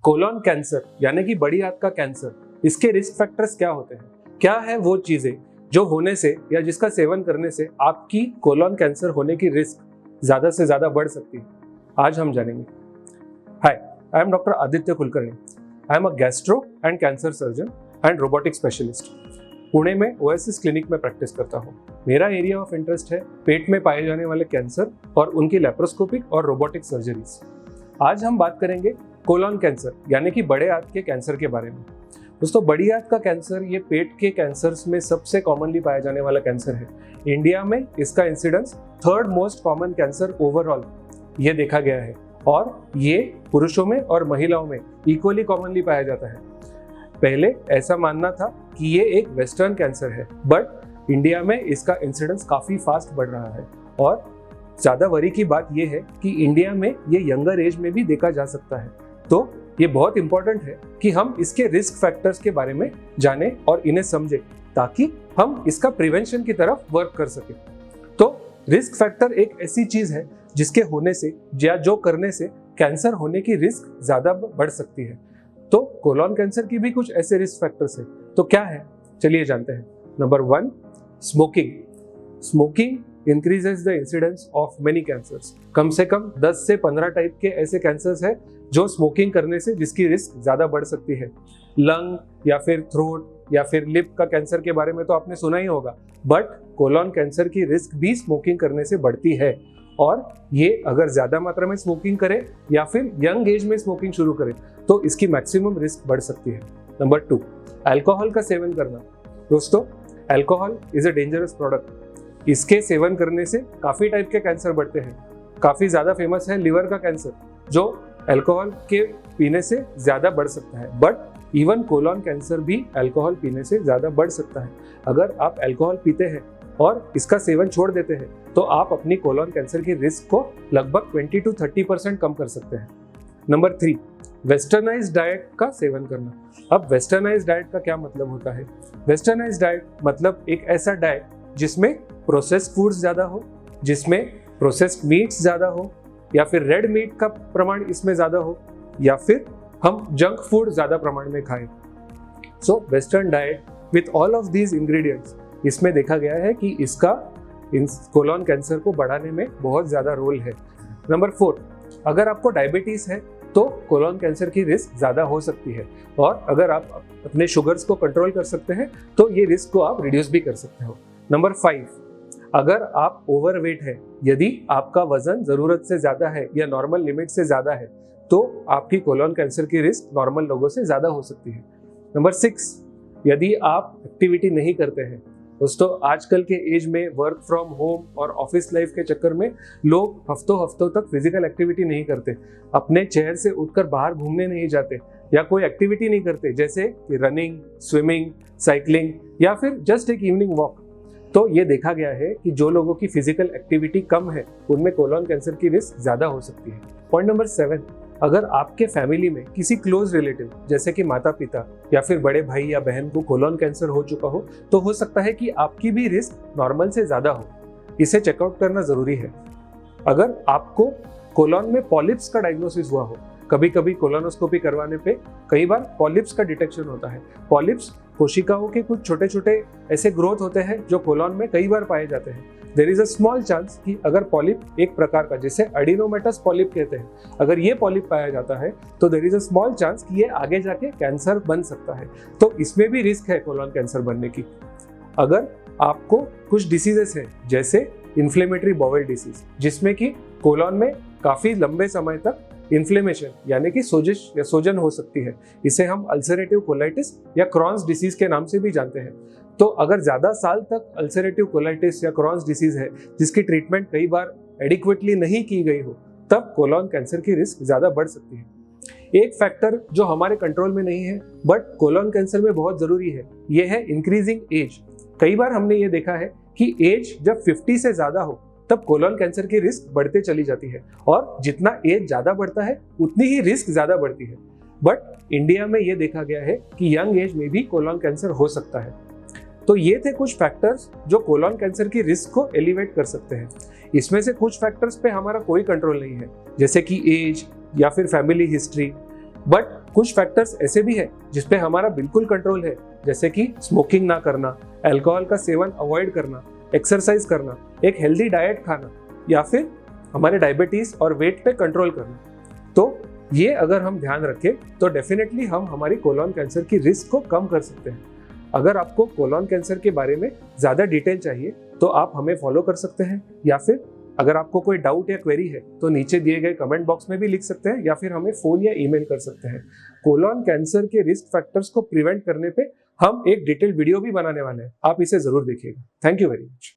Colon cancer यानी कि बड़ी आंत का कैंसर, इसके रिस्क फैक्टर्स क्या होते हैं? क्या है वो चीजें जो होने से या जिसका सेवन करने से आपकी कोलोन कैंसर होने की रिस्क ज्यादा से ज्यादा बढ़ सकती है? आज हम जानेंगे। Hi, I am doctor Aditya Kulkarni. I am a gastro and cancer surgeon and robotic specialist. Pune में ओएसिस क्लिनिक में प्रैक्टिस करता हूँ। मेरा एरिया ऑफ इंटरेस्ट है पेट में पाए जाने वाले कैंसर और उनकी लेप्रोस्कोपिक और रोबोटिक सर्जरीज। आज हम बात करेंगे कोलोन कैंसर यानी कि बड़े आंत के कैंसर के बारे में। दोस्तों, बड़ी आंत का कैंसर ये पेट के कैंसर्स में सबसे कॉमनली पाया जाने वाला कैंसर है। इंडिया में इसका incidence third most common cancer overall ये देखा गया है और ये पुरुषों में और महिलाओं में इक्वली कॉमनली पाया जाता है। पहले ऐसा मानना था कि ये एक वेस्टर्न कैंसर है, बट इंडिया में इसका इंसिडेंस काफी फास्ट बढ़ रहा है और ज्यादा वरी की बात यह है कि इंडिया में ये यंगर एज में भी देखा जा सकता है। तो ये बहुत इंपॉर्टेंट है कि हम इसके रिस्क फैक्टर्स के बारे में जानें और इन्हें समझें ताकि हम इसका प्रिवेंशन की तरफ वर्क कर सकें। तो रिस्क फैक्टर एक ऐसी चीज है जिसके होने से या जो करने से कैंसर होने की रिस्क ज्यादा बढ़ सकती है। तो कोलोन कैंसर की भी कुछ ऐसे रिस्क फैक्टर्स हैं। तो क्या है, चलिए जानते हैं। Number 1, smoking. Smoking increases the incidence of many cancers। कम से कम 10 से 15 टाइप के ऐसे कैंसर्स हैं जो स्मोकिंग करने से जिसकी रिस्क ज्यादा बढ़ सकती है। लंग या फिर थ्रोट या फिर लिप का कैंसर के बारे में तो आपने सुना ही होगा, बट कोलोन कैंसर की रिस्क भी स्मोकिंग करने से बढ़ती है। और ये अगर ज्यादा मात्रा में स्मोकिंग करे या फिर यंग एज में स्मोकिंग शुरू करे तो इसकी मैक्सिमम रिस्क बढ़ सकती है। नंबर 2, अल्कोहल का सेवन करना। दोस्तों, alcohol is a dangerous product. इसके सेवन करने से काफी टाइप के कैंसर बढ़ते हैं। काफी ज्यादा फेमस है लिवर का कैंसर जो अल्कोहल के पीने से ज्यादा बढ़ सकता है, बट इवन कोलोन कैंसर भी अल्कोहल पीने से ज्यादा बढ़ सकता है। अगर आप अल्कोहल पीते हैं और इसका सेवन छोड़ देते हैं तो आप अपनी कोलोन कैंसर की रिस्क को लगभग 20 to 30% कम कर सकते हैं। नंबर 3, वेस्टर्नाइज्ड डाइट का सेवन करना। अब वेस्टर्नाइज्ड डाइट का क्या मतलब होता है? वेस्टर्नाइज्ड डाइट मतलब एक ऐसा डाइट जिसमें प्रोसेस्ड फूड्स ज्यादा हो, जिसमें प्रोसेस्ड मीट्स ज्यादा हो, या फिर रेड मीट का प्रमाण इसमें ज्यादा हो, या फिर हम जंक फूड ज्यादा प्रमाण में खाएं। सो western diet with all of these ingredients, इसमें देखा गया है कि इसका कोलोन कैंसर को बढ़ाने में बहुत ज्यादा रोल है। नंबर 4, अगर आपको डायबिटीज है तो कोलोन कैंसर की रिस्क ज्यादा हो सकती है, और अगर आप अपने शुगर्स को कंट्रोल कर सकते हैं तो ये रिस्क को आप रिड्यूस भी कर सकते हो। नंबर 5, अगर आप ओवरवेट है, यदि आपका वजन जरूरत से ज्यादा है या नॉर्मल लिमिट से ज्यादा है तो आपकी कोलोन कैंसर की रिस्क नॉर्मल लोगों से ज्यादा हो सकती है। नंबर 6, यदि आप एक्टिविटी नहीं करते हैं। दोस्तों, आजकल के एज में वर्क फ्रॉम होम और ऑफिस लाइफ के चक्कर में लोग हफ्तों तक फिजिकल एक्टिविटी नहीं करते, अपने चेयर से उठकर बाहर घूमने नहीं जाते या कोई एक्टिविटी नहीं करते, जैसे कि रनिंग, स्विमिंग, साइकिलिंग या फिर जस्ट एक इवनिंग वॉक। तो ये देखा गया है कि जो लोगों की फिजिकल एक्टिविटी कम है उनमें कोलोन कैंसर की रिस्क ज्यादा हो सकती है। पॉइंट नंबर 7, अगर आपके फैमिली में किसी क्लोज रिलेटिव जैसे कि माता पिता या फिर बड़े भाई या बहन को कोलोन कैंसर हो चुका हो तो हो सकता है कि आपकी भी रिस्क नॉर्मल से ज्यादा हो। इसे चेकआउट करना जरूरी है। अगर आपको कोलोन में पॉलिप्स का डायग्नोसिस हुआ हो, कभी कभी कोलोनोस्कोपी करवाने पे कई बार पॉलिप्स का डिटेक्शन होता है। पॉलिप्स कोशिकाओं के कुछ छोटे छोटे ऐसे ग्रोथ होते हैं जो कोलोन में कई बार पाए जाते हैं। There is a small chance कि अगर पॉलिप एक प्रकार का, जिसे एडिनोमेटस पॉलिप कहते हैं, अगर ये पॉलिप पाया जाता है तो there is a small chance कि ये आगे जाके कैंसर बन सकता है। तो इसमें भी रिस्क है कोलोन कैंसर बनने की। अगर आपको कुछ डिसीजेस है जैसे इन्फ्लेमेटरी बाउल डिसीज, जिसमें कि कोलोन में काफी लंबे समय तक इन्फ्लेमेशन यानी कि सोजिश या सोजन हो सकती है, इसे हम अल्सरेटिव कोलाइटिस या क्रॉन्स डिसीज के नाम से भी जानते हैं। तो अगर ज्यादा साल तक अल्सरेटिव कोलाइटिस या क्रॉन्स डिसीज है जिसकी ट्रीटमेंट कई बार एडिक्वेटली नहीं की गई हो, तब कोलोन कैंसर की रिस्क ज्यादा बढ़ सकती है। एक फैक्टर जो हमारे कंट्रोल में नहीं है बट कोलोन कैंसर में बहुत जरूरी है, ये है इंक्रीजिंग एज। कई बार हमने ये देखा है कि एज जब 50 से ज्यादा हो तब कोलोन कैंसर की रिस्क बढ़ते चली जाती है, और जितना एज ज्यादा बढ़ता है उतनी ही रिस्क ज्यादा बढ़ती है। बट इंडिया में ये देखा गया है कि यंग एज में भी कोलोन कैंसर हो सकता है। तो ये थे कुछ फैक्टर्स जो कोलोन कैंसर की रिस्क को एलिवेट कर सकते हैं। इसमें से कुछ फैक्टर्स पे हमारा कोई कंट्रोल नहीं है, जैसे कि एज या फिर फैमिली हिस्ट्री, बट कुछ फैक्टर्स ऐसे भी है जिसपे हमारा बिल्कुल कंट्रोल है, जैसे कि स्मोकिंग ना करना, अल्कोहल का सेवन अवॉइड करना, एक्सरसाइज करना, एक हेल्दी डाइट खाना, या फिर हमारे डायबिटीज और वेट पे कंट्रोल करना। तो ये अगर हम ध्यान रखें तो डेफिनेटली हम हमारी कोलोन कैंसर की रिस्क को कम कर सकते हैं। अगर आपको कोलोन कैंसर के बारे में ज़्यादा डिटेल चाहिए तो आप हमें फॉलो कर सकते हैं, या फिर अगर आपको कोई डाउट या क्वेरी है तो नीचे दिए गए कमेंट बॉक्स में भी लिख सकते हैं, या फिर हमें फ़ोन या ईमेल कर सकते हैं। कोलोन कैंसर के रिस्क फैक्टर्स को प्रिवेंट करने पे हम एक डिटेल वीडियो भी बनाने वाले हैं, आप इसे ज़रूर देखिएगा। Thank you very much.